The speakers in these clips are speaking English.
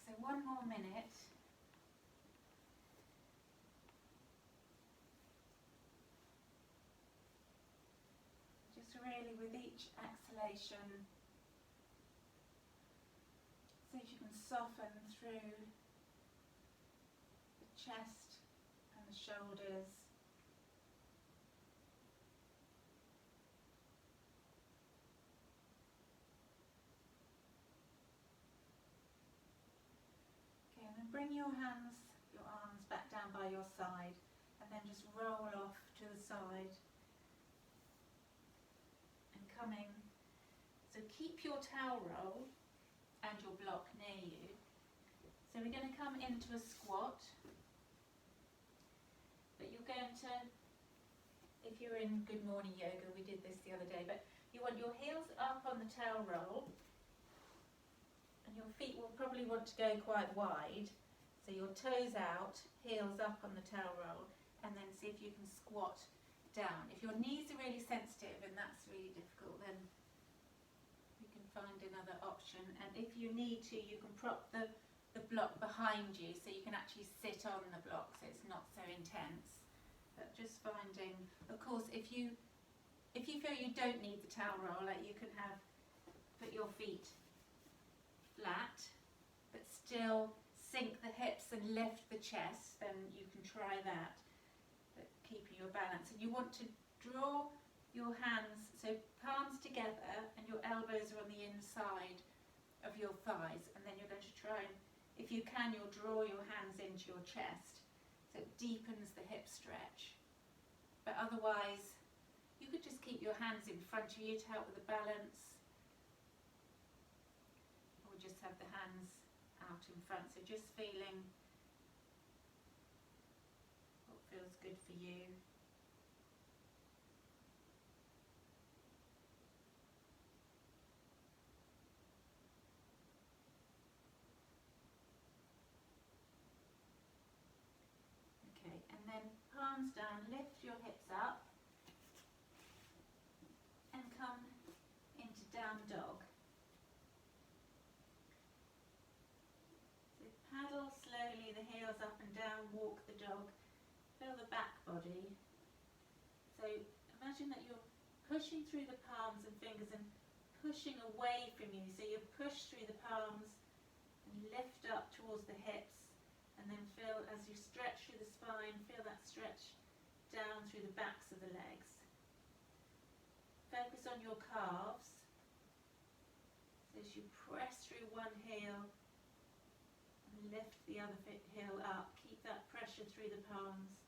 so 1 more minute. Just really with each exhalation, see if you can soften through the chest and the shoulders. Okay, and then bring your arms back down by your side, and then just roll off to the side and coming. So keep your towel roll and your block near you. So we're going to come into a squat, but you're going to, if you're in Good Morning Yoga, we did this the other day, but you want your heels up on the towel roll, and your feet will probably want to go quite wide, so your toes out, heels up on the towel roll, and then see if you can squat down. If your knees are really sensitive and that's really difficult, then you can find another option, and if you need to, you can prop the block behind you so you can actually sit on the block so it's not so intense. But just finding, of course, if you feel you don't need the towel roll, like you can put your feet flat but still sink the hips and lift the chest, then you can try that, but keeping your balance. And you want to draw your hands, so palms together and your elbows are on the inside of your thighs, and then you're going to try and, if you can, you'll draw your hands into your chest so it deepens the hip stretch. But otherwise you could just keep your hands in front of you to help with the balance, or just have the hands out in front, so just feeling what feels good for you. Okay, and then palms down, lift your hips up and come into down dog. So paddle slowly the heels up and down, walk the dog, feel the back body. So imagine that you're pushing through the palms and fingers and pushing away from you, so you push through the palms and lift up towards the hips, and then feel as you stretch through the spine, feel that stretch down through the backs of the legs. Focus on your calves, so as you press through one heel and lift the other heel up, keep that pressure through the palms.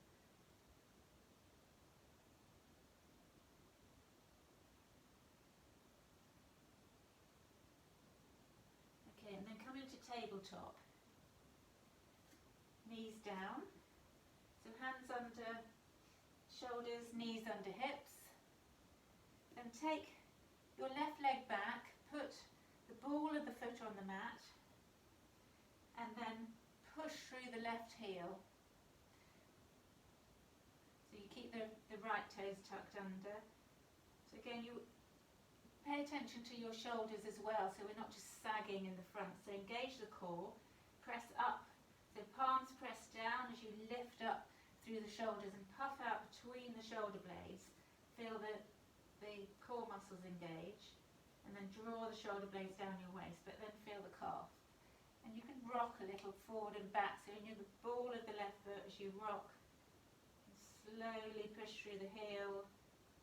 Okay, and then come into tabletop. Knees down, so hands under shoulders, knees under hips. Then take your left leg back, put the ball of the foot on the mat, and then push through the left heel. So you keep the right toes tucked under. So again, you pay attention to your shoulders as well, so we're not just sagging in the front. So engage the core, press up. So palms press down as you lift up through the shoulders and puff out between the shoulder blades. Feel the core muscles engage, and then draw the shoulder blades down your waist, but then feel the calf. And you can rock a little forward and back, so in the ball of the left foot as you rock, and slowly push through the heel,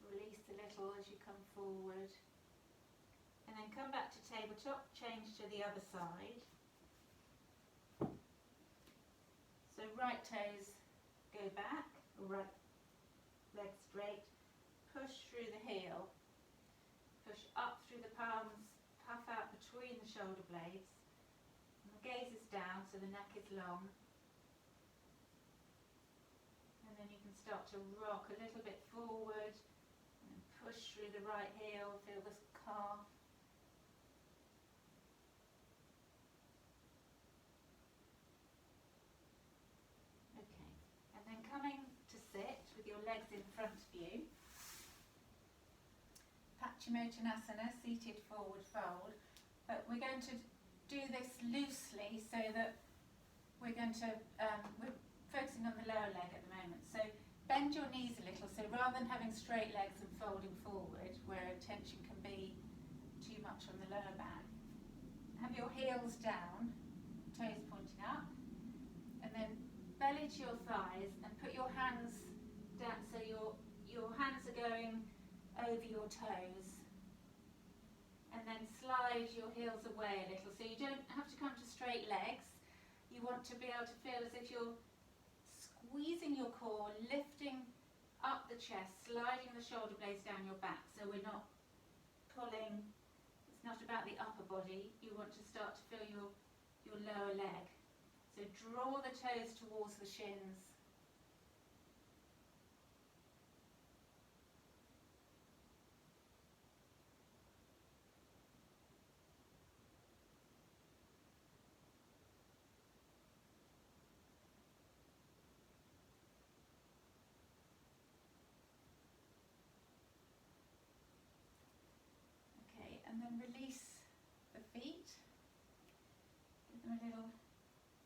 release a little as you come forward. And then come back to tabletop, change to the other side. So right toes go back, right leg straight, push through the heel, push up through the palms, puff out between the shoulder blades, and the gaze is down so the neck is long. And then you can start to rock a little bit forward and push through the right heel, feel this calf. Coming to sit with your legs in front of you, Paschimottanasana, seated forward fold, but we're going to do this loosely so that we're focusing on the lower leg at the moment. So bend your knees a little, so rather than having straight legs and folding forward, where tension can be too much on the lower back, have your heels down, toes pointing up, and then belly to your thighs and put your hands down, so your hands are going over your toes, and then slide your heels away a little, so you don't have to come to straight legs. You want to be able to feel as if you're squeezing your core, lifting up the chest, sliding the shoulder blades down your back, so we're not pulling. It's not about the upper body. You want to start to feel your lower leg. So draw the toes towards the shins. Okay, and then release the feet. Give them a little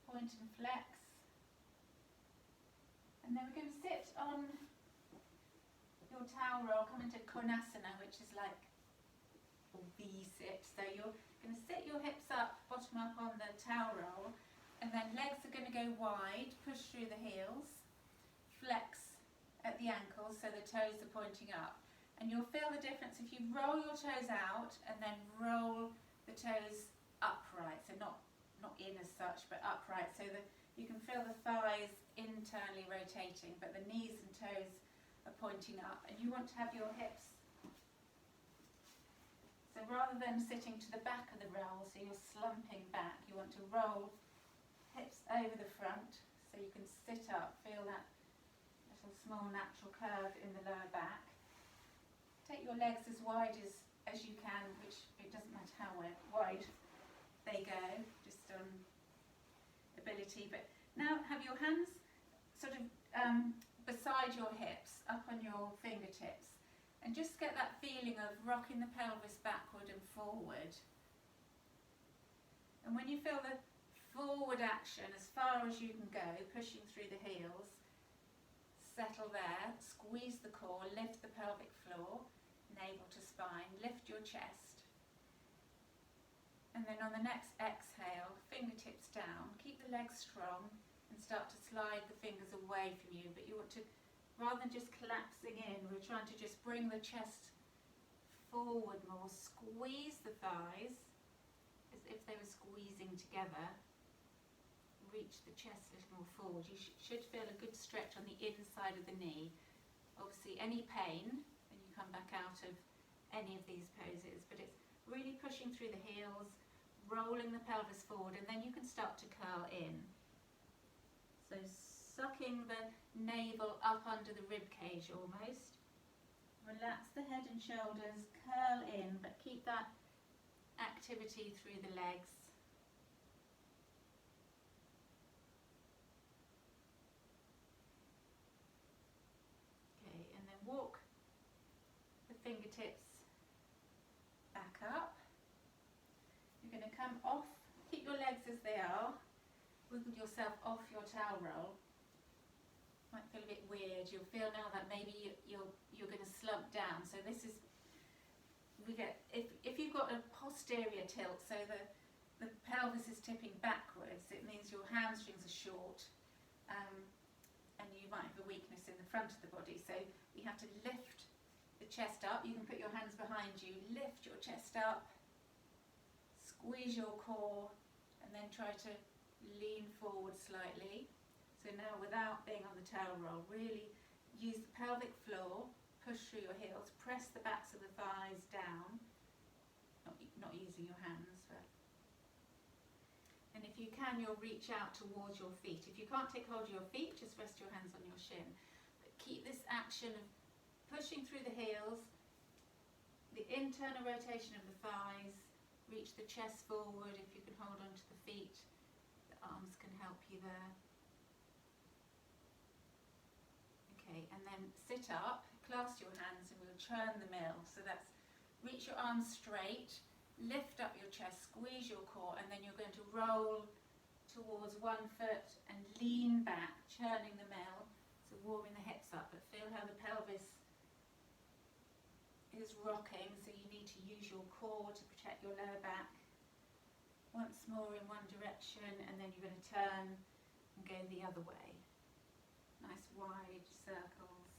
point and flex. And then we're going to sit on your towel roll, come into Konasana, which is like a V-sit. So you're going to sit your hips up, bottom up on the towel roll, and then legs are going to go wide, push through the heels, flex at the ankles so the toes are pointing up. And you'll feel the difference if you roll your toes out and then roll the toes upright, so not in as such, but upright, so that you can feel the thighs internally rotating, but the knees and toes are pointing up. And you want to have your hips, so rather than sitting to the back of the roll, so you're slumping back, you want to roll hips over the front, so you can sit up, feel that little small natural curve in the lower back. Take your legs as wide as you can, which it doesn't matter how wide they go, just on ability. But now have your hands sort of beside your hips, up on your fingertips, and just get that feeling of rocking the pelvis backward and forward. And when you feel the forward action as far as you can go, pushing through the heels, settle there, squeeze the core, lift the pelvic floor, navel to spine, lift your chest. And then on the next exhale, fingertips down, keep the legs strong and start to slide the fingers away from you. But you want to, rather than just collapsing in, we're trying to just bring the chest forward more, squeeze the thighs as if they were squeezing together. Reach the chest a little more forward. You should feel a good stretch on the inside of the knee. Obviously any pain when you come back out of any of these poses, but it's really pushing through the heels, rolling the pelvis forward, and then you can start to curl in. So sucking the navel up under the rib cage almost. Relax the head and shoulders, curl in, but keep that activity through the legs. Okay, and then walk the fingertips back up. You're going to come off, keep your legs as they are, wiggle yourself off your towel roll. Might feel a bit weird. You'll feel now that maybe you're going to slump down. So this is, if you've got a posterior tilt, so the pelvis is tipping backwards, it means your hamstrings are short, and you might have a weakness in the front of the body. So you have to lift the chest up. You can put your hands behind you, lift your chest up, squeeze your core, and then try to lean forward slightly. So now, without being on the towel roll, really use the pelvic floor, push through your heels, press the backs of the thighs down, not using your hands, but. And if you can, you'll reach out towards your feet. If you can't take hold of your feet, just rest your hands on your shin. But keep this action of pushing through the heels, the internal rotation of the thighs, reach the chest forward. If you can hold on to the feet, the arms can help you there. Okay, and then sit up, clasp your hands, and we'll churn the mill. So that's reach your arms straight, lift up your chest, squeeze your core, and then you're going to roll towards one foot and lean back, churning the mill, so warming the hips up, but feel how the pelvis is rocking, so you need to use your core to protect your lower back. Once more in one direction, and then you're going to turn and go the other way. Nice wide circles.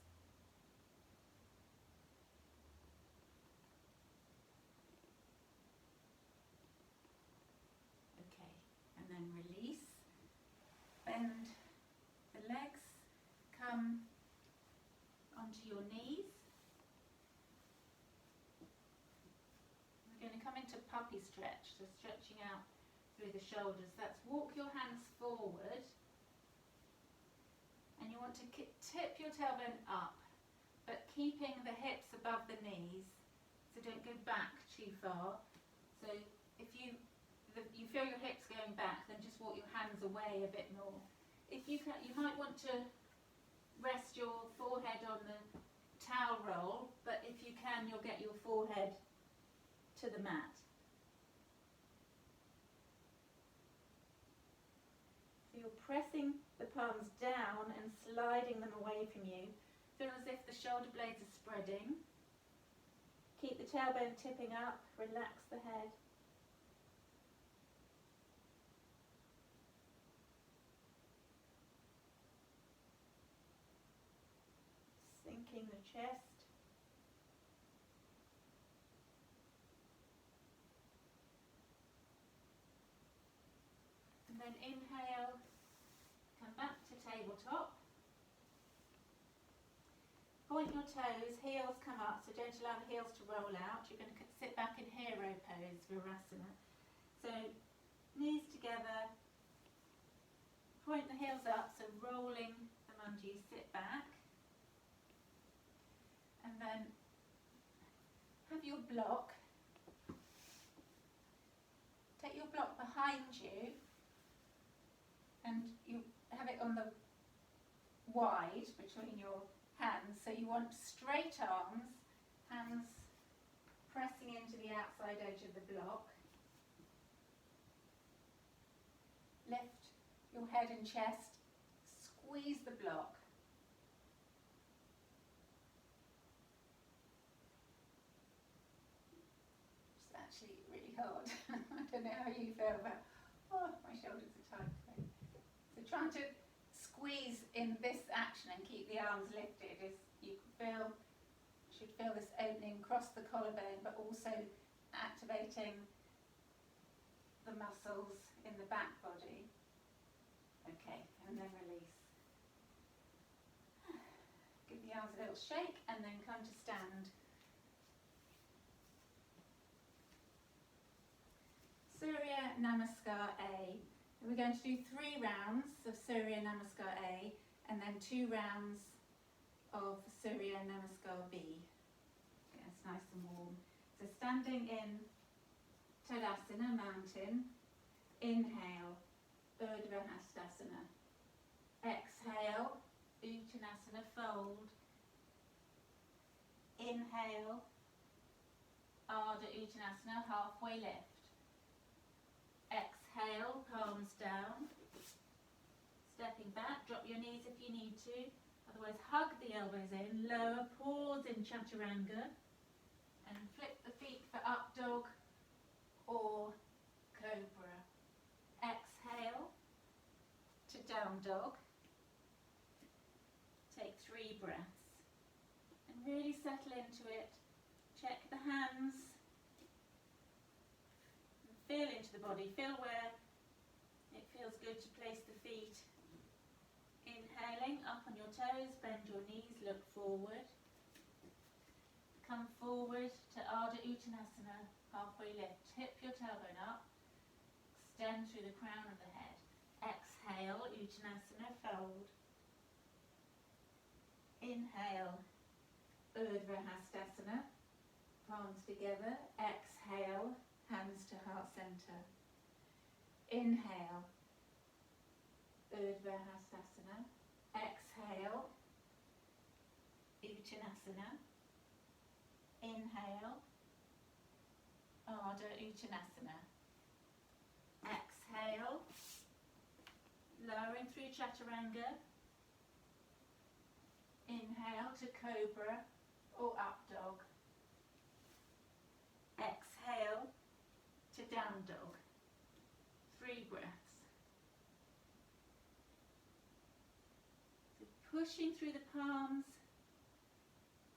Okay, and then release. Bend the legs, come onto your knees. We're going to come into puppy stretch, so stretching out through the shoulders. That's walk your hands forward, and you want to tip your tailbone up, but keeping the hips above the knees, so don't go back too far. So if you feel your hips going back, then just walk your hands away a bit more. If you can, you might want to rest your forehead on the towel roll, but if you can, you'll get your forehead to the mat. So you're pressing the palms down and sliding them away from you. Feel as if the shoulder blades are spreading. Keep the tailbone tipping up, relax the head. Sinking the chest. And then inhale, come back to tabletop. Point your toes, heels come up, so don't allow the heels to roll out. You're going to sit back in hero pose, Virasana. So knees together, point the heels up, so rolling them under you, sit back. And then have your block. Take your block behind you, and you have it on the wide between your hands, so you want straight arms, hands pressing into the outside edge of the block. Lift your head and chest, squeeze the block. It's actually really hard. I don't know how you feel, but my shoulders are tight. So trying to squeeze in this action and keep the arms lifted is, you should feel this opening across the collarbone, but also activating the muscles in the back body. Okay, and then release. Give the arms a little shake and then come to stand. Surya Namaskar A. We're going to do 3 rounds of Surya Namaskar A and then 2 rounds of Surya Namaskar B. Get us nice and warm. So standing in Tadasana, mountain. Inhale, Urdhva Hastasana. Exhale, Uttanasana, fold. Inhale, Ardha Uttanasana, halfway lift. Exhale, palms down. Stepping back, drop your knees if you need to. Otherwise, hug the elbows in, lower, pause in Chaturanga. And flip the feet for up dog or cobra. Exhale to down dog. Take 3 breaths. And really settle into it. Check the hands. Feel into the body, feel where it feels good to place the feet. Inhaling, up on your toes, bend your knees, look forward. Come forward to Ardha Uttanasana, halfway lift. Tip your tailbone up, extend through the crown of the head. Exhale, Uttanasana, fold. Inhale, Urdhva Hastasana, palms together. Exhale, hands to heart center. Inhale, Urdhva Hastasana. Exhale, Uttanasana. Inhale, Ardha Uttanasana. Exhale, lowering through chaturanga. Inhale to cobra or up dog. Exhale to down dog. 3 breaths. So pushing through the palms,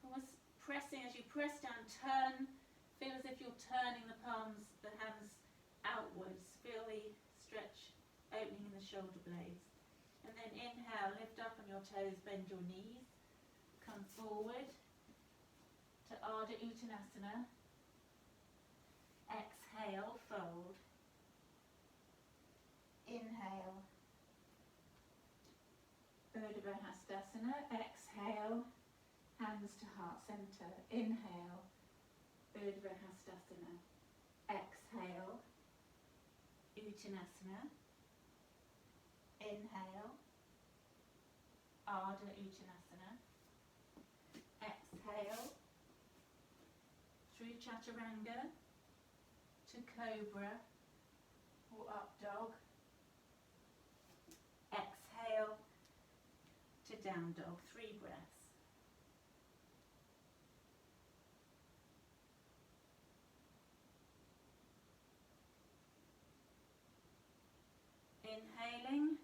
almost pressing. As you press down, turn. Feel as if you're turning the palms, the hands outwards. Feel the stretch opening in the shoulder blades. And then inhale, lift up on your toes, bend your knees. Come forward to Ardha Uttanasana. Exhale, fold. Inhale, Urdhva Hastasana. Exhale, hands to heart center. Inhale, Urdhva Hastasana. Exhale, Uttanasana. Inhale, Ardha Uttanasana. Exhale, through chaturanga to cobra or up dog. Exhale to down dog. 3 breaths. Inhaling,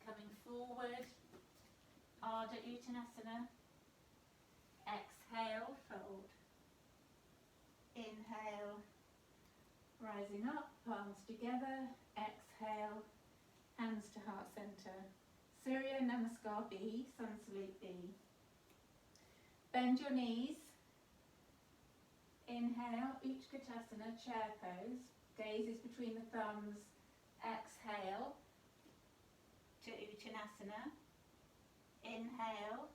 coming forward, Ardha Uttanasana. Exhale, fold. Inhale, rising up, palms together. Exhale, hands to heart center. Surya Namaskar B, Sun Salute B. Bend your knees. Inhale, Utkatasana, chair pose. Gaze is between the thumbs. Exhale to Uttanasana. Inhale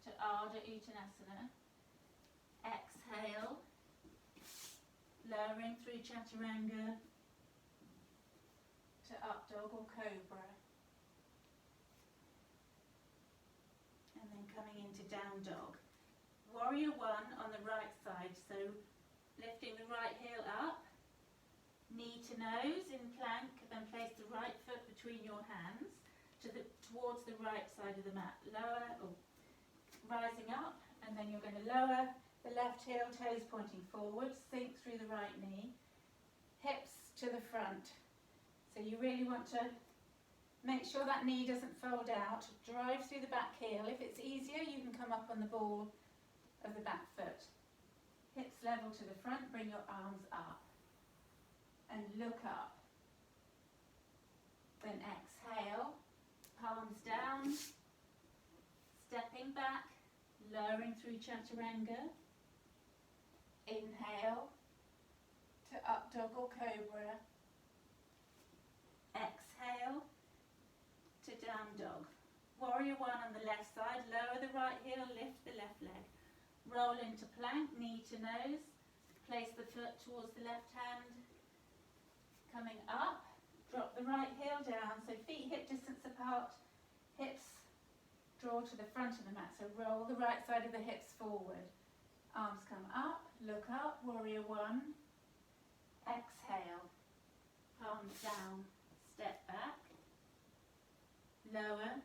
to Ardha Uttanasana. Exhale, lowering through chaturanga to up dog or cobra. And then coming into down dog. Warrior 1 on the right side, so lifting the right heel up, knee to nose in plank, then place the right foot between your hands towards the right side of the mat. Lower, or rising up, and then you're going to lower the left heel, toes pointing forward, sink through the right knee, hips to the front. So you really want to make sure that knee doesn't fold out. Drive through the back heel. If it's easier, you can come up on the ball of the back foot. Hips level to the front, bring your arms up and look up. Then exhale, palms down, stepping back, lowering through chaturanga. Inhale to up dog or cobra. Exhale to down dog. Warrior 1 on the left side, lower the right heel, lift the left leg. Roll into plank, knee to nose. Place the foot towards the left hand. Coming up, drop the right heel down, so feet hip distance apart, hips draw to the front of the mat, so roll the right side of the hips forward. Arms come up, look up, warrior 1. Exhale, palms down, step back. Lower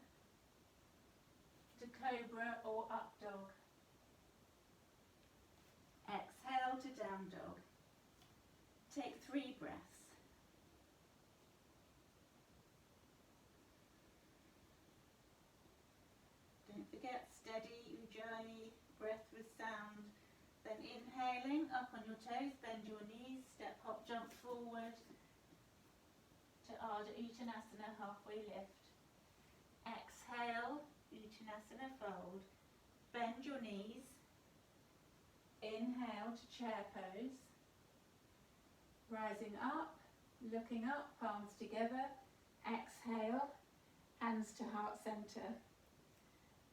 to cobra or up dog. Exhale to down dog. Take 3 breaths. Don't forget, steady Ujjayi, breath with sound. Then inhaling, up on your toes, bend your knees, step, hop, jump forward to Ardha Uttanasana, halfway lift. Exhale, Uttanasana, fold. Bend your knees. Inhale to chair pose. Rising up, looking up, palms together. Exhale, hands to heart center.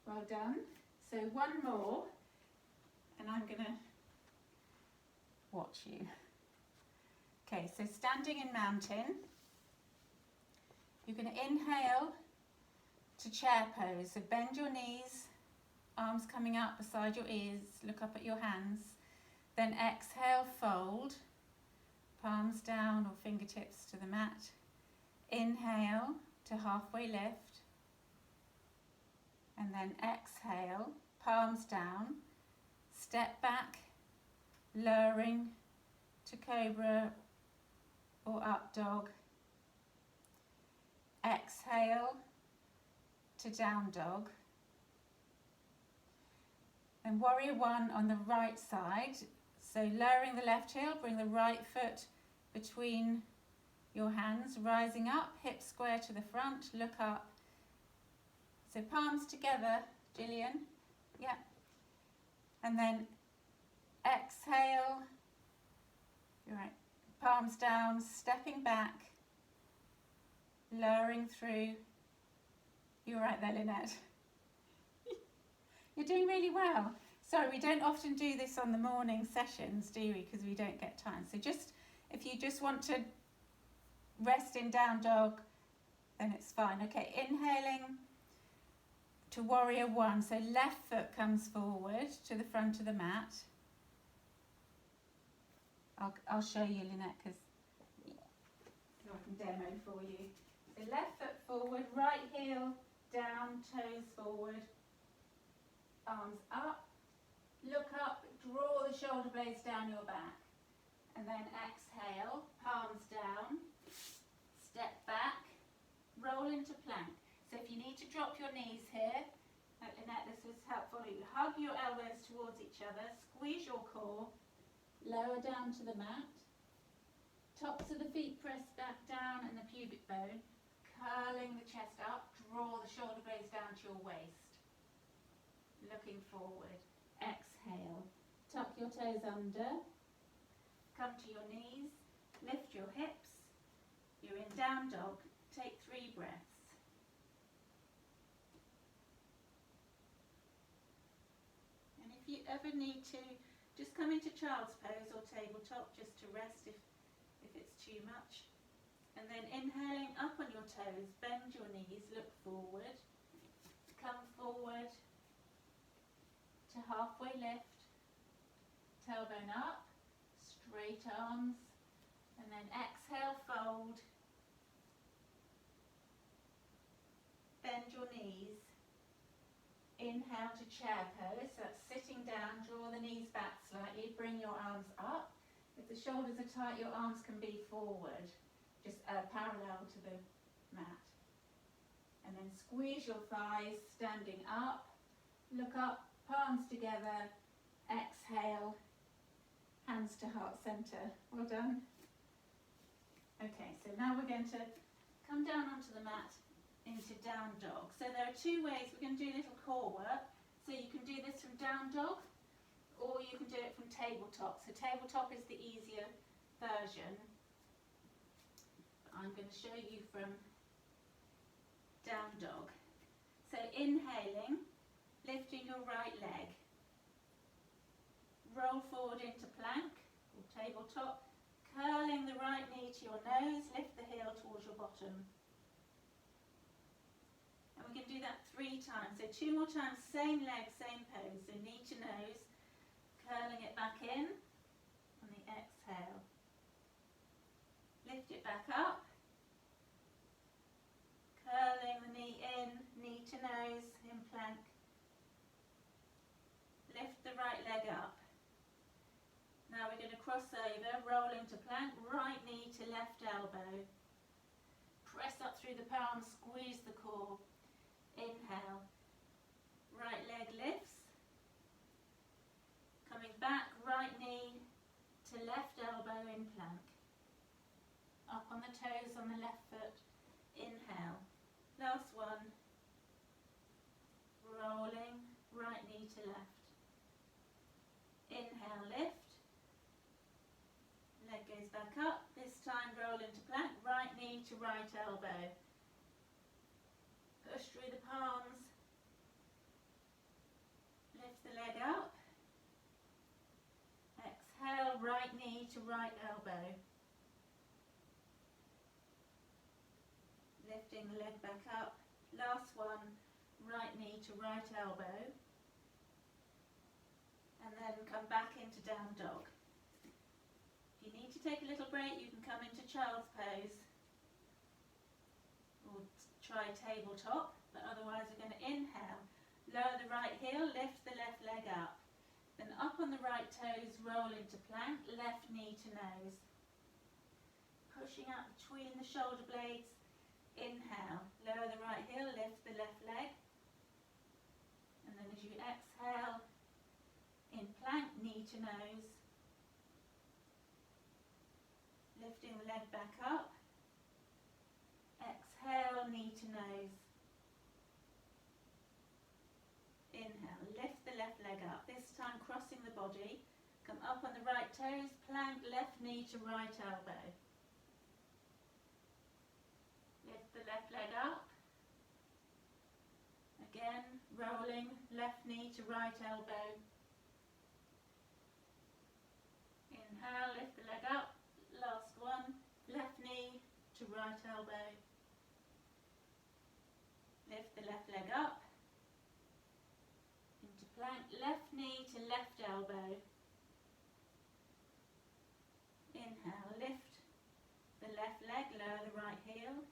Well done. So one more, and I'm going to watch you. Okay, so standing in mountain, you're going to inhale to chair pose. So bend your knees, arms coming out beside your ears, look up at your hands. Then exhale, fold, palms down or fingertips to the mat. Inhale to halfway lift, and then exhale, palms down, step back, lowering to cobra or up dog. Exhale to down dog. And warrior one on the right side. So lowering the left heel, bring the right foot between your hands, rising up, hips square to the front, look up. So palms together, Gillian. Yeah. And then exhale. You're right. Palms down, stepping back, lowering through. You're right there, Lynette. You're doing really well. Sorry, we don't often do this on the morning sessions, do we? Because we don't get time. So just, if you just want to rest in down dog, then it's fine. Okay, inhaling to warrior one. So left foot comes forward to the front of the mat. I'll show you, Lynette, because I can demo for you. So left foot forward, right heel down, toes forward, arms up, look up, draw the shoulder blades down your back, and then exhale, palms down, step back, roll into plank. So if you need to drop your knees here, like Lynette, this was helpful, you hug your elbows towards each other, squeeze your core, lower down to the mat, tops of the feet press back down and the pubic bone, curling the chest up, draw the shoulder blades down to your waist, looking forward, exhale, tuck your toes under, come to your knees, lift your hips, you're in down dog, take 3 breaths. And if you ever need to, just come into child's pose or tabletop just to rest if it's too much. And then inhaling up on your toes, bend your knees, look forward, come forward to halfway lift, tailbone up, straight arms, and then exhale, fold, bend your knees, inhale to chair pose, so that's sitting down, draw the knees back slightly, bring your arms up. If the shoulders are tight, your arms can be forward, just parallel to the mat. And then squeeze your thighs, standing up, look up, palms together, exhale, hands to heart center. Well done. Okay, so now we're going to come down onto the mat into down dog. So there are 2 ways we're going to do little core work. So you can do this from down dog, or you can do it from tabletop. So tabletop is the easier version. I'm going to show you from down dog. So inhaling, lifting your right leg, roll forward into plank or tabletop, curling the right knee to your nose, lift the heel towards your bottom. And we can do that 3 times. So 2 more times, same leg, same pose. So knee to nose, curling it back in on the exhale. Lift it back up, curling the knee in, knee to nose in plank. Lift the right leg up. Now we're going to cross over, roll into plank, right knee to left elbow. Press up through the palms, squeeze the core. Inhale, right leg lifts. Coming back, right knee to left elbow in plank. Up on the toes on the left foot. Inhale. Last one. Rolling, right knee to left. Inhale, lift. Leg goes back up. This time roll into plank, right knee to right elbow. Push through the palms. Lift the leg up. Exhale, right knee to right elbow. Lifting the leg back up. Last one, right knee to right elbow. And then come back into down dog. If you need to take a little break, you can come into child's pose. try tabletop, but otherwise we're going to inhale, lower the right heel, lift the left leg up. Then up on the right toes, roll into plank, left knee to nose. Pushing out between the shoulder blades, inhale, lower the right heel, lift the left leg. And then as you exhale, in plank, knee to nose. Lifting the leg back up. Exhale, knee to nose. Inhale, lift the left leg up, this time crossing the body. Come up on the right toes, plank, left knee to right elbow. Lift the left leg up. Again, rolling, left knee to right elbow. Inhale, lift the leg up. Last one, left knee to right elbow. Lift the left leg up. Into plank, left knee to left elbow. Inhale, lift the left leg, lower the right heel.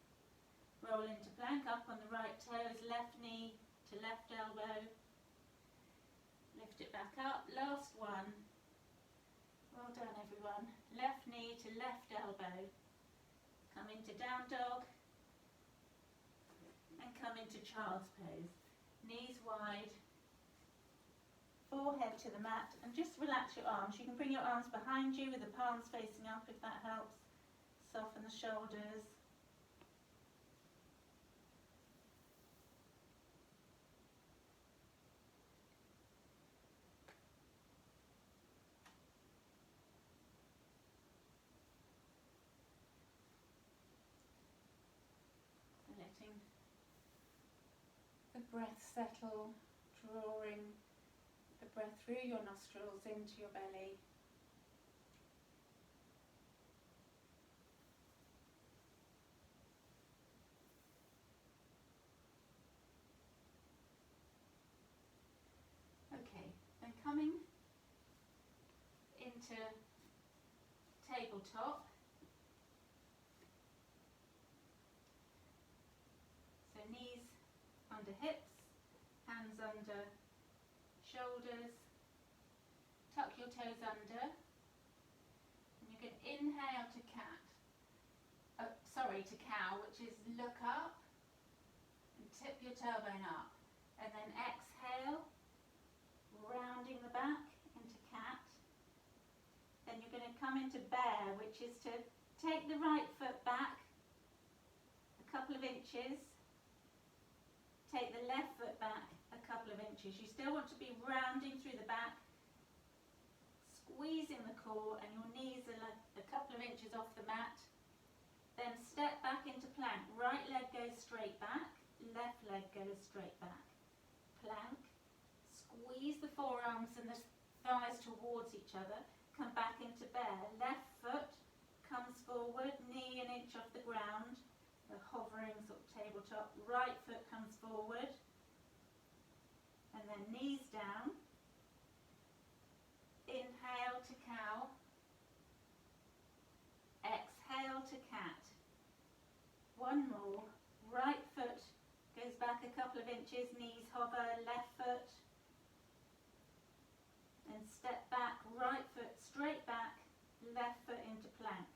Roll into plank, up on the right toes, left knee to left elbow. Lift it back up, last one. Well done everyone. Left knee to left elbow. Come into down dog. And come into child's pose. Knees wide. Forehead to the mat. And just relax your arms. You can bring your arms behind you with the palms facing up if that helps. Soften the shoulders. Letting the breath settle, drawing the breath through your nostrils into your belly. Okay, then coming into tabletop. Knees under hips, hands under shoulders, tuck your toes under, and you can inhale to to cow, which is look up and tip your tailbone up, and then exhale, rounding the back into cat. Then you're going to come into bear, which is to take the right foot back a couple of inches. Take the left foot back a couple of inches. You still want to be rounding through the back, squeezing the core, and your knees are like a couple of inches off the mat. Then step back into plank. Right leg goes straight back, left leg goes straight back. Plank. Squeeze the forearms and the thighs towards each other. Come back into bear. Left foot comes forward, knee an inch off the ground. The hovering sort of tabletop. Right foot comes forward, and then knees down. Inhale to cow. Exhale to cat. One more. Right foot goes back a couple of inches, knees hover, left foot. And step back, right foot straight back, left foot into plank.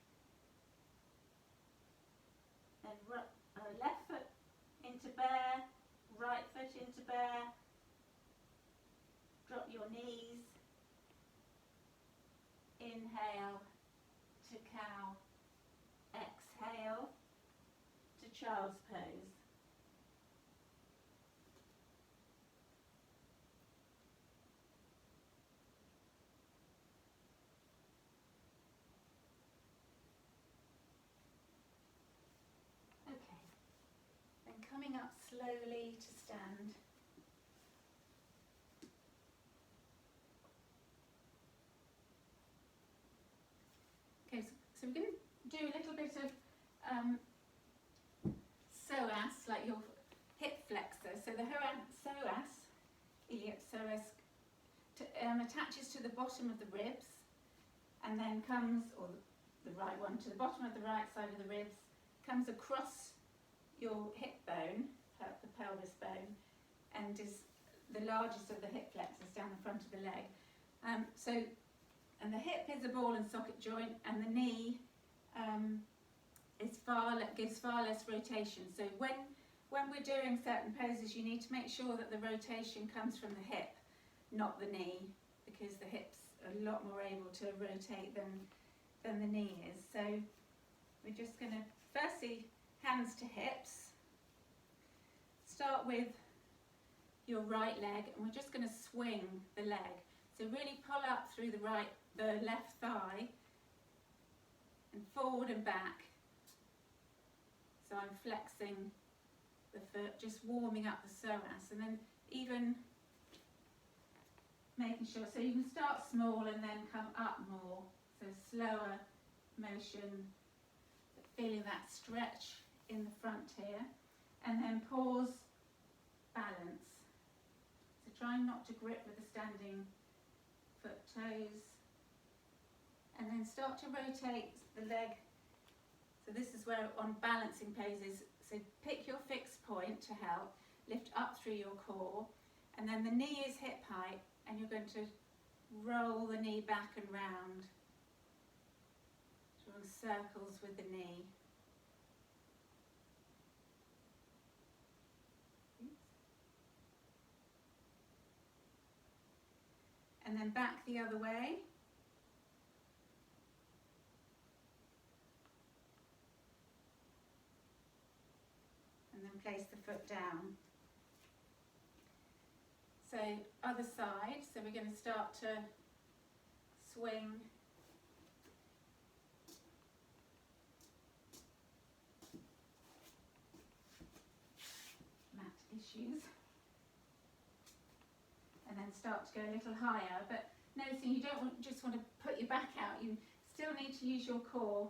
Then left foot into bear, right foot into bear. Drop your knees. Inhale to cow. Exhale to child's pose. Coming up slowly to stand. Okay, so we're going to do a little bit of psoas, like your hip flexor. So the psoas, iliac psoas, attaches to the bottom of the ribs, and then comes, or the right one, to the bottom of the right side of the ribs, comes across your hip bone, the pelvis bone, and is the largest of the hip flexors down the front of the leg. And the hip is a ball and socket joint, and the knee gives far less rotation. So when we're doing certain poses, you need to make sure that the rotation comes from the hip, not the knee, because the hip's a lot more able to rotate than the knee is. So we're just going to, firstly, hands to hips. Start with your right leg, and we're just going to swing the leg. So really pull up through the left thigh, and forward and back. So I'm flexing the foot, just warming up the psoas, and then even making sure, so you can start small and then come up more, so slower motion, but feeling that stretch in the front here, and then pause, balance. So trying not to grip with the standing foot toes, and then start to rotate the leg. So this is where on balancing poses, so pick your fixed point to help, lift up through your core, and then the knee is hip height, and you're going to roll the knee back and round, drawing circles with the knee. And then back the other way. And then place the foot down. So other side, so we're going to start to swing mat issues. And then start to go a little higher, but noticing you don't just want to put your back out, you still need to use your core.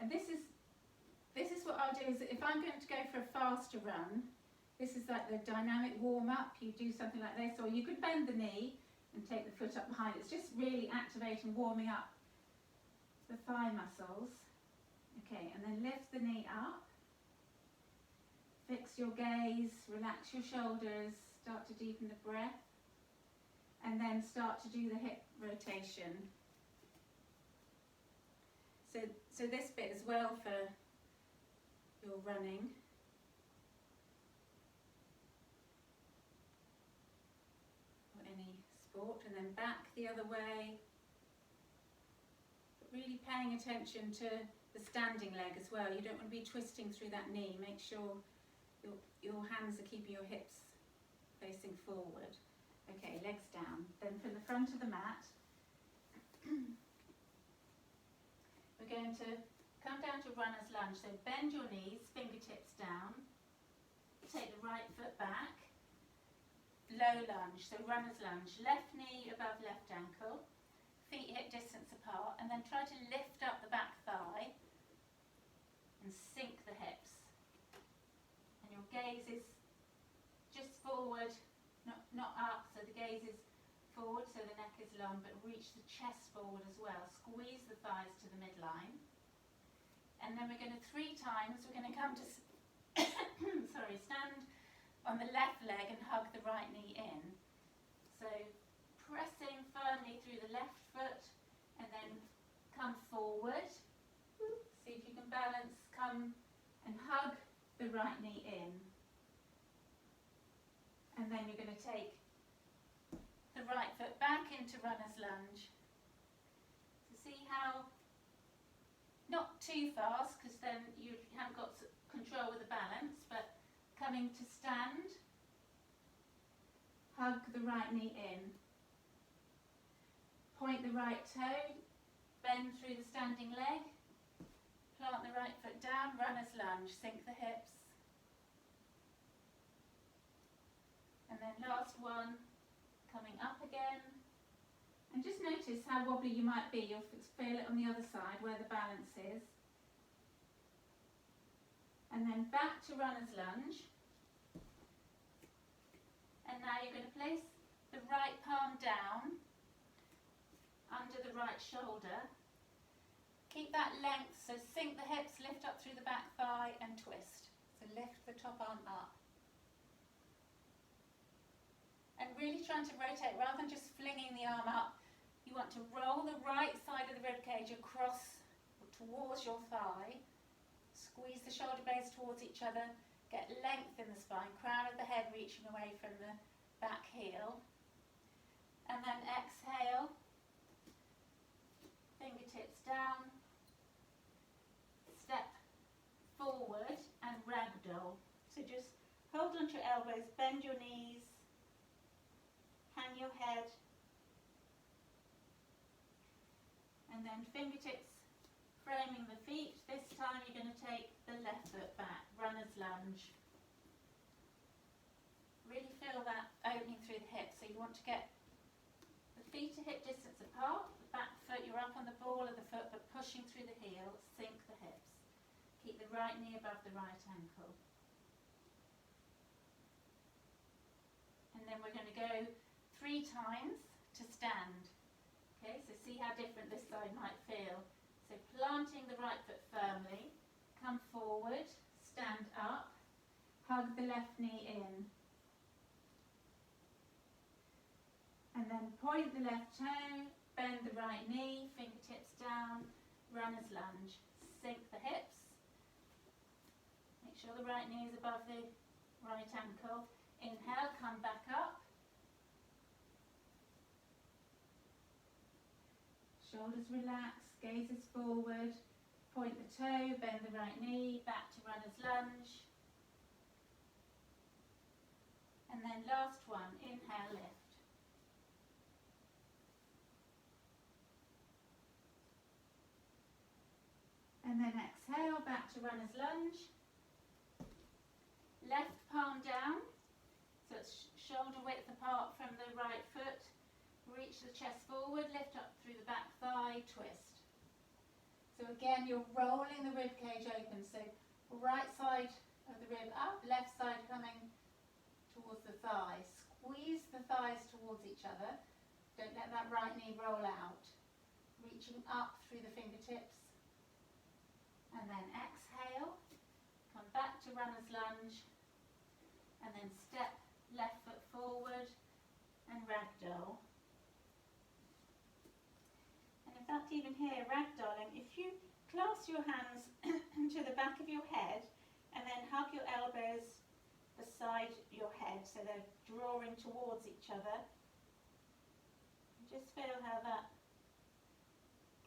And this is what I'll do, is if I'm going to go for a faster run, this is like the dynamic warm-up. You do something like this, or you could bend the knee and take the foot up behind. It's just really activating, warming up the thigh muscles. Okay, and then lift the knee up. Fix your gaze, relax your shoulders, start to deepen the breath. And then start to do the hip rotation. So this bit as well for your running. Or any sport. And then back the other way. But really paying attention to the standing leg as well. You don't want to be twisting through that knee. Make sure your hands are keeping your hips facing forward. Okay, legs down. Then from the front of the mat, we're going to come down to runner's lunge. So bend your knees, fingertips down. Take the right foot back. Low lunge, so runner's lunge. Left knee above left ankle. Feet hip distance apart. And then try to lift up the back thigh and sink the hips. And your gaze is just forward. Not up, so the gaze is forward, so the neck is long, but reach the chest forward as well. Squeeze the thighs to the midline. And then we're going to 3 times, we're going to come to, stand on the left leg and hug the right knee in. So pressing firmly through the left foot, and then come forward. See if you can balance, come and hug the right knee in. And then you're going to take the right foot back into runner's lunge. So see how, not too fast, because then you haven't got control with the balance, but coming to stand, hug the right knee in. Point the right toe, bend through the standing leg, plant the right foot down, runner's lunge, sink the hips. And then last one, coming up again. And just notice how wobbly you might be. You'll feel it on the other side where the balance is. And then back to runner's lunge. And now you're going to place the right palm down under the right shoulder. Keep that length, so sink the hips, lift up through the back thigh and twist. So So lift the top arm up. And really trying to rotate, rather than just flinging the arm up, you want to roll the right side of the rib cage across towards your thigh. Squeeze the shoulder blades towards each other. Get length in the spine, crown of the head reaching away from the back heel. And then exhale. Fingertips down, step forward and ragdoll. So just hold onto your elbows, bend your knees, hang your head, and then fingertips framing the feet. This time you're going to take the left foot back, runner's lunge. Really feel that opening through the hips, so you want to get the feet to hip distance apart. Back foot, you're up on the ball of the foot but pushing through the heel, sink the hips. Keep the right knee above the right ankle. And then we're going to go 3 times to stand. Okay, so see how different this side might feel. So planting the right foot firmly, come forward, stand up, hug the left knee in. And then point the left toe, bend the right knee, fingertips down, runner's lunge. Sink the hips. Make sure the right knee is above the right ankle. Inhale, come back up. Shoulders relax, gazes forward. Point the toe, bend the right knee, back to runner's lunge. And then last one, inhale, lift. And then exhale, back to runner's lunge. Left palm down, so it's shoulder width apart from the right foot. Reach the chest forward, lift up through the back thigh, twist. So again, you're rolling the rib cage open. So right side of the rib up, left side coming towards the thigh. Squeeze the thighs towards each other. Don't let that right knee roll out. Reaching up through the fingertips. And then exhale, come back to runner's lunge, and then step left foot forward and ragdoll. And in fact, even here, ragdolling, if you clasp your hands to the back of your head and then hug your elbows beside your head so they're drawing towards each other, just feel how that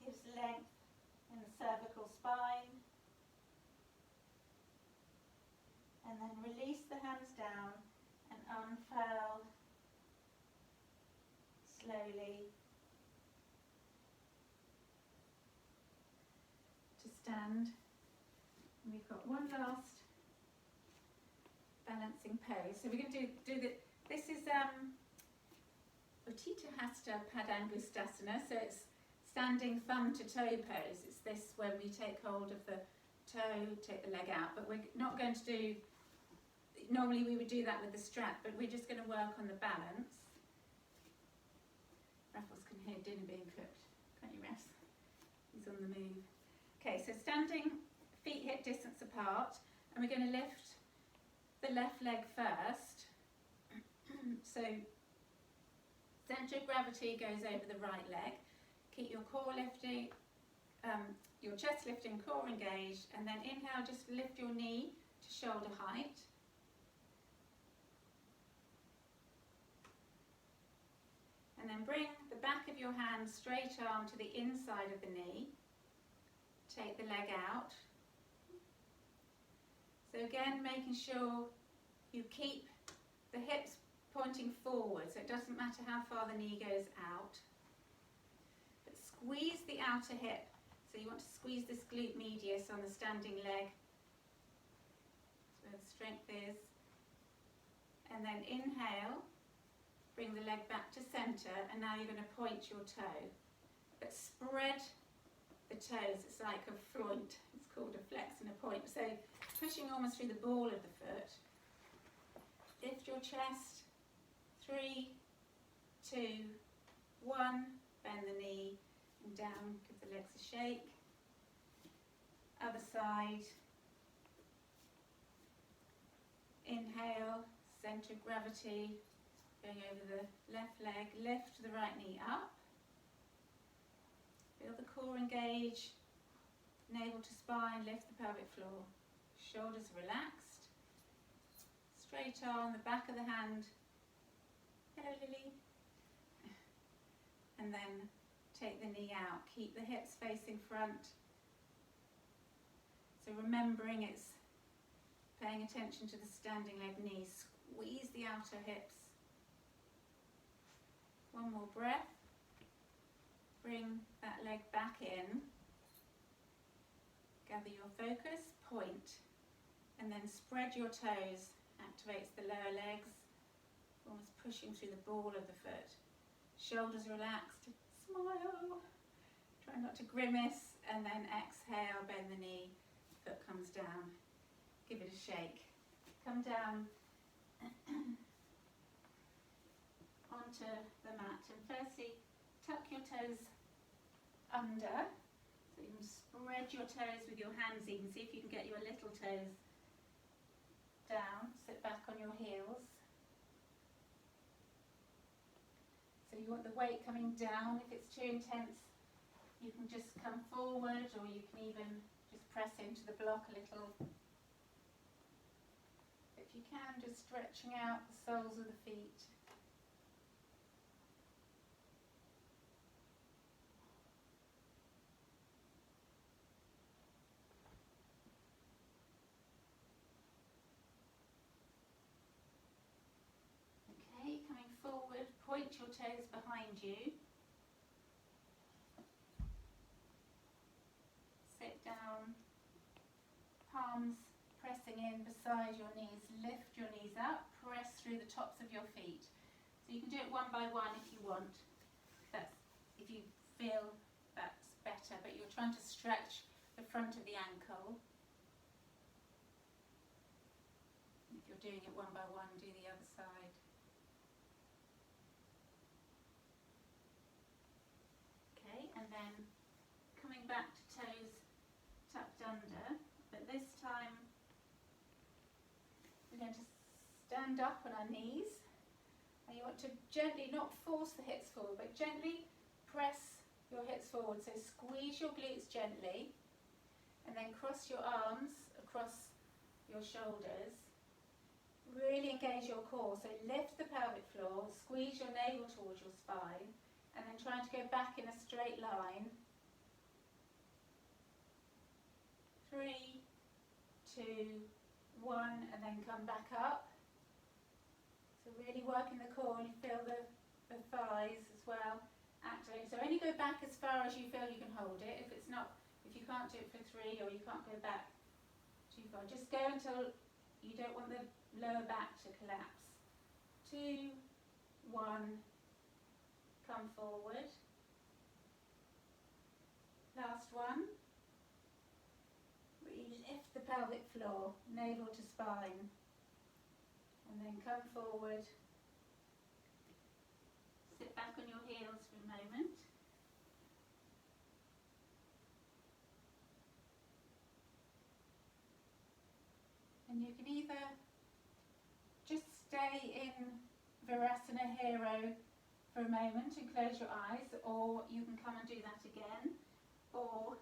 gives length in the cervical spine. And then release the hands down and unfurl slowly to stand. And we've got one last balancing pose. So we're going to do this is Uttita Hasta Padangustasana. So it's standing thumb to toe pose. It's this when we take hold of the toe, take the leg out, but we're not going to do, normally we would do that with the strap, but we're just going to work on the balance. Raffles can hear dinner being cooked, can't you, Raff? He's on the move. Okay, so standing, feet hip distance apart, and we're going to lift the left leg first. So centre of gravity goes over the right leg. Keep your core lifting, your chest lifting, core engaged, and then inhale, just lift your knee to shoulder height. And then bring the back of your hand, straight arm to the inside of the knee. Take the leg out. So again, making sure you keep the hips pointing forward, so it doesn't matter how far the knee goes out. But squeeze the outer hip. So you want to squeeze this glute medius on the standing leg. That's where the strength is. And then inhale. Bring the leg back to centre, and now you're going to point your toe. But spread the toes, it's like a floint, it's called a flex and a point. So pushing almost through the ball of the foot. Lift your chest, 3, 2, 1, bend the knee and down, give the legs a shake. Other side. centre of gravity going over the left leg. Lift the right knee up. Feel the core engage, navel to spine, lift the pelvic floor. Shoulders relaxed. Straight arm, the back of the hand. Hello, Lily. And then take the knee out. Keep the hips facing front. So remembering it's paying attention to the standing leg knee. Squeeze the outer hips. One more breath. Bring that leg back in. Gather your focus, point, and then spread your toes. Activates the lower legs, almost pushing through the ball of the foot. Shoulders relaxed, smile. Try not to grimace, and then exhale, bend the knee, foot comes down. Give it a shake. Come down onto the mat, and firstly, tuck your toes under. So you can spread your toes with your hands even. See if you can get your little toes down. Sit back on your heels. So you want the weight coming down. If it's too intense, you can just come forward, or you can even just press into the block a little. If you can, just stretching out the soles of the feet. Forward, point your toes behind you. Sit down, palms pressing in beside your knees. Lift your knees up, press through the tops of your feet. So you can do it one by one if you want. That's if you feel that's better, but you're trying to stretch the front of the ankle. If you're doing it one by one, do the other side. And then coming back to toes tucked under, but this time we're going to stand up on our knees, and you want to gently, not force the hips forward, but gently press your hips forward. So squeeze your glutes gently, and then cross your arms across your shoulders. Really engage your core, so lift the pelvic floor, squeeze your navel towards your spine, and then trying to go back in a straight line. 3, 2, 1, and then come back up. So really working the core, and you feel the thighs as well. Activate. So only go back as far as you feel you can hold it. If you can't do it for 3, or you can't go back too far, just go until you don't want the lower back to collapse. 2, 1. Come forward. Last one. Lift the pelvic floor, navel to spine, and then come forward. Sit back on your heels for a moment. And you can either just stay in Virasana Hero for a moment and close your eyes, or you can come and do that again. Or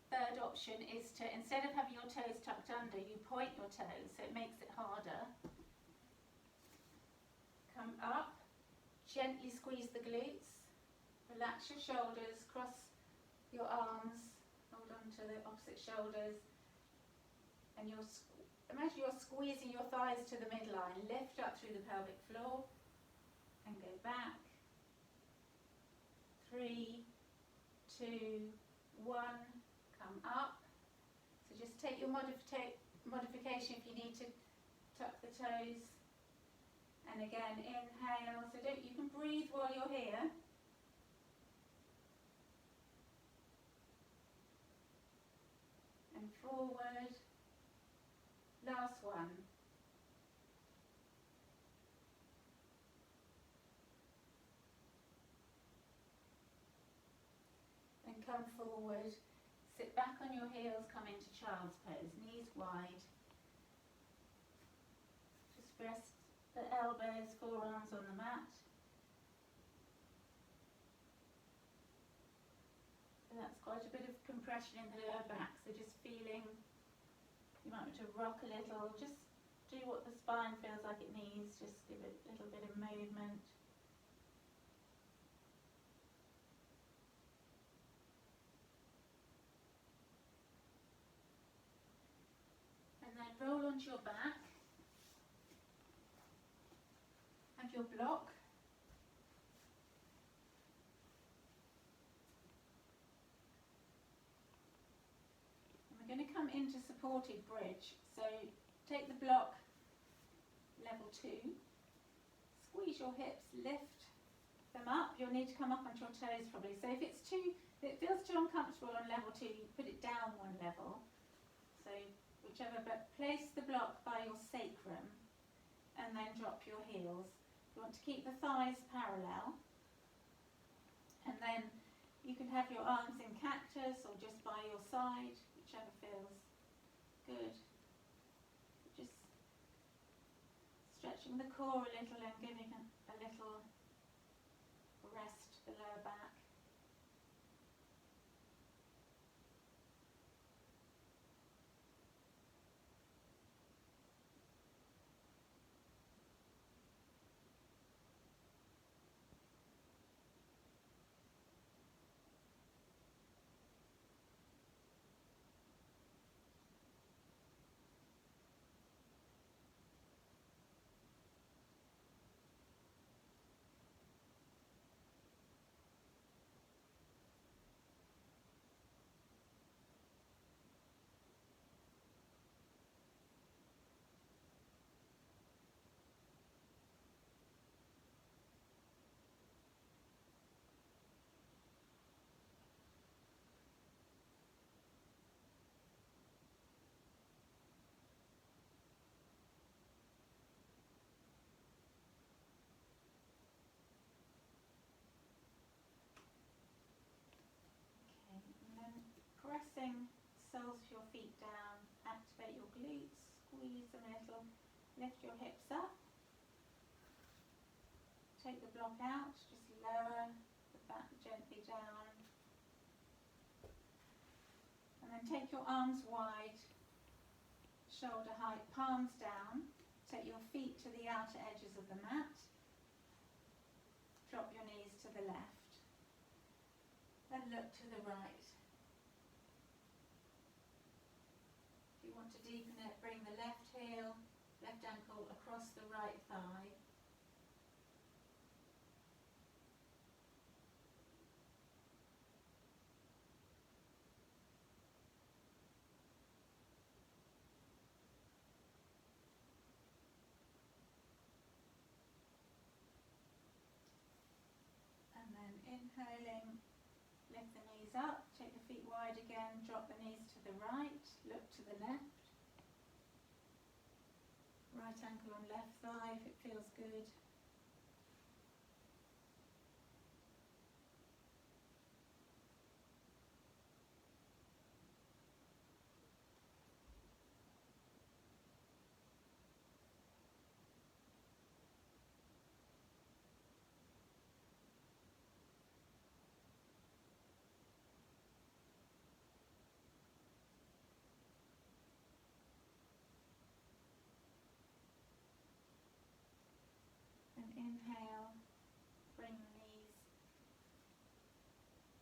third option is to, instead of having your toes tucked under, you point your toes, so it makes it harder. Come up, gently squeeze the glutes, relax your shoulders, cross your arms, hold on to the opposite shoulders, and imagine you're squeezing your thighs to the midline. Lift up through the pelvic floor and go back. 3, 2, 1, come up. So just take your modification if you need to tuck the toes. And again, inhale. So you can breathe while you're here. And forward. Last one. Come forward, sit back on your heels, come into child's pose, knees wide. Just the elbows, forearms on the mat. So that's quite a bit of compression in the lower back, so just feeling, you might want to rock a little, just do what the spine feels like it needs, just give it a little bit of movement. And then roll onto your back. Have your block. And we're going to come into supported bridge. So take the block, level 2, squeeze your hips, lift them up. You'll need to come up onto your toes probably. So if it feels too uncomfortable on level 2, you put it down one level. So whichever, but place the block by your sacrum and then drop your heels. You want to keep the thighs parallel, and then you can have your arms in cactus or just by your side, whichever feels good. Just stretching the core a little and giving a little rest to the lower back. Pressing soles of your feet down, activate your glutes, squeeze them a little, lift your hips up, take the block out, just lower the back gently down, and then take your arms wide, shoulder height, palms down, take your feet to the outer edges of the mat, drop your knees to the left, then look to the right. Want to deepen it, bring the left heel, left ankle across the right thigh. And then inhaling, lift the knees up, take the feet wide again, drop the knees to the right, look to the left. Right ankle on left thigh if it feels good. Inhale, bring the knees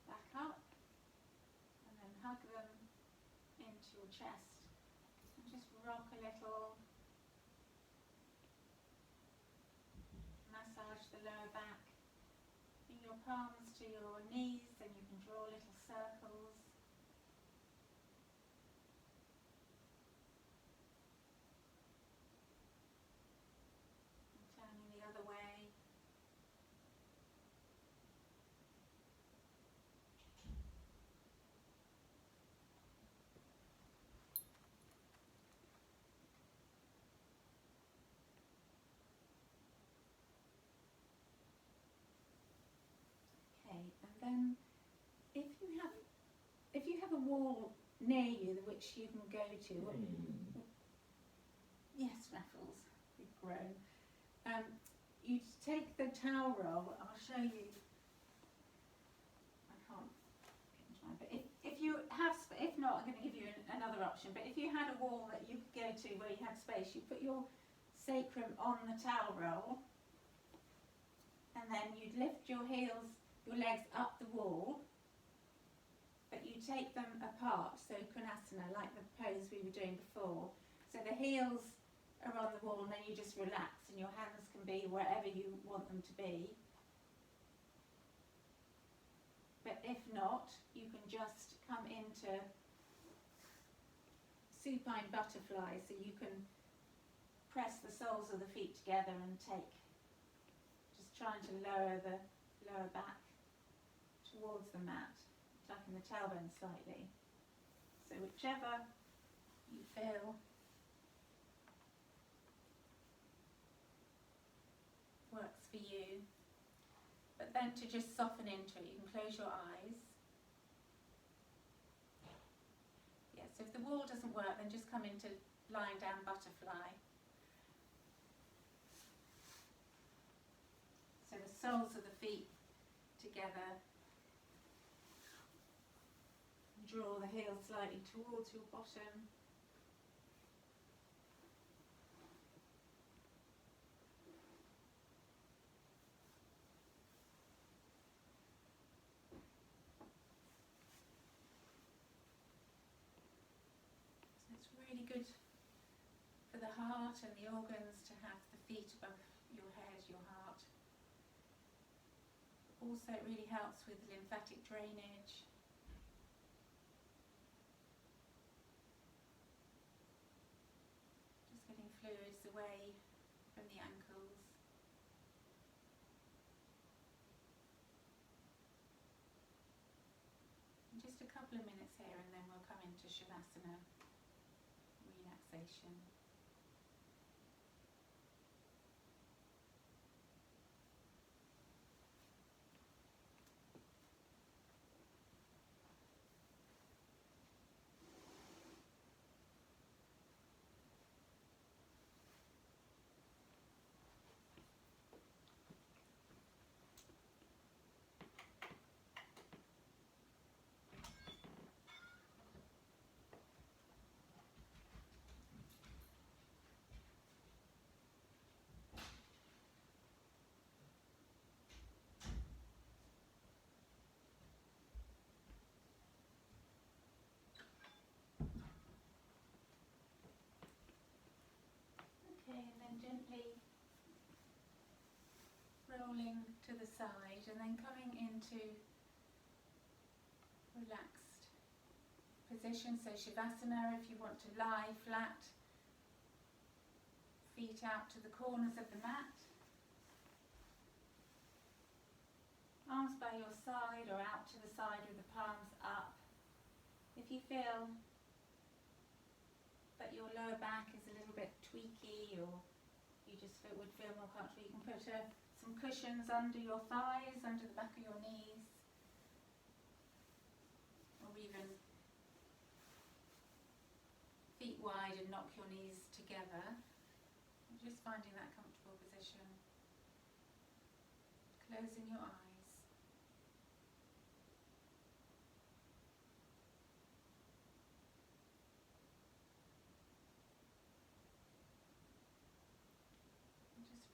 back up and then hug them into your chest and just rock a little, massage the lower back, bring your palms to your knees and you can draw little circles. And turning the other way. And then if you have a wall near you which you can go to, yes, Raffles, you've grown. You take the towel roll, I'll show you, I can't get into mine, but if you have, if not, I'm going to give you another option, but if you had a wall that you could go to where you had space, you put your sacrum on the towel roll, and then you'd lift your heels, your legs up the wall, but you take them apart, so konasana, like the pose we were doing before. So the heels are on the wall, and then you just relax, and your hands can be wherever you want them to be. But if not, you can just come into supine butterfly, so you can press the soles of the feet together and take, just trying to lower the lower back towards the mat, tucking the tailbone slightly. So whichever you feel works for you. But then to just soften into it, you can close your eyes. Yeah, so if the wall doesn't work, then just come into lying down butterfly. So the soles of the feet together. Draw the heels slightly towards your bottom. So it's really good for the heart and the organs to have the feet above your head, your heart. Also, it really helps with lymphatic drainage. Just getting fluids away from the ankles. And just a couple of minutes here, and then we'll come into Shavasana, relaxation. Okay, and then gently rolling to the side, and then coming into relaxed position. So Shavasana, if you want to lie flat, feet out to the corners of the mat, arms by your side or out to the side with the palms up. If you feel that your lower back is a little bit tweaky, or you just would feel more comfortable, you can put some cushions under your thighs, under the back of your knees, or even feet wide and knock your knees together. Just finding that comfortable position. Closing your eyes.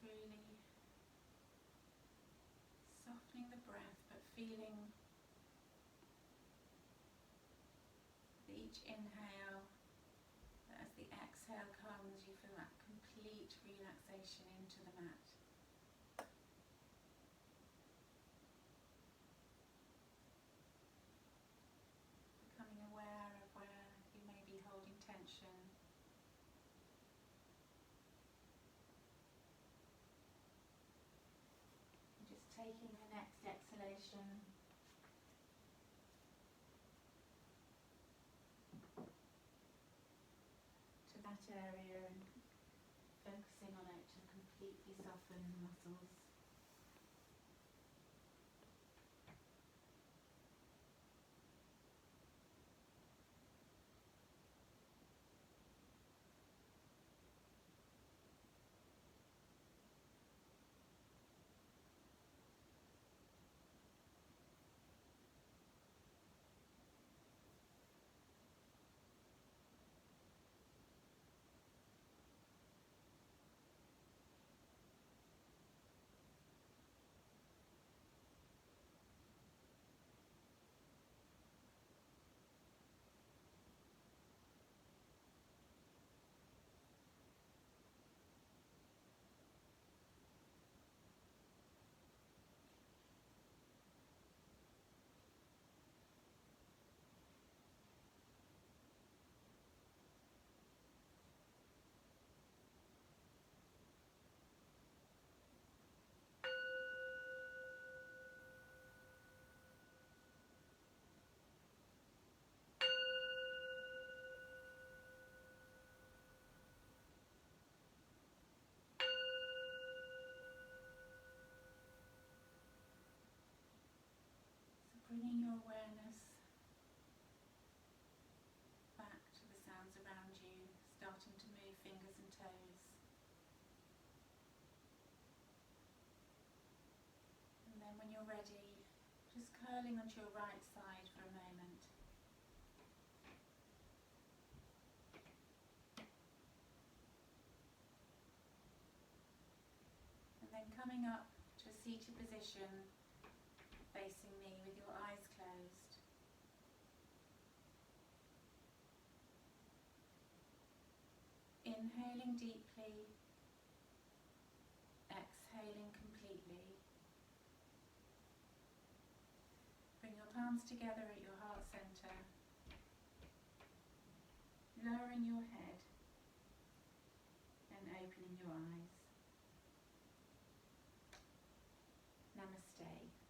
Really softening the breath, but feeling with each inhale, that as the exhale comes, you feel that complete relaxation into the mat. Becoming aware of where you may be holding tension. Taking the next exhalation to that area and focusing on it to completely soften the muscles. toes. And then when you're ready, just curling onto your right side for a moment. And then coming up to a seated position, facing me with your eyes closed. Inhaling deeply, exhaling completely. Bring your palms together at your heart centre, lowering your head and opening your eyes. Namaste.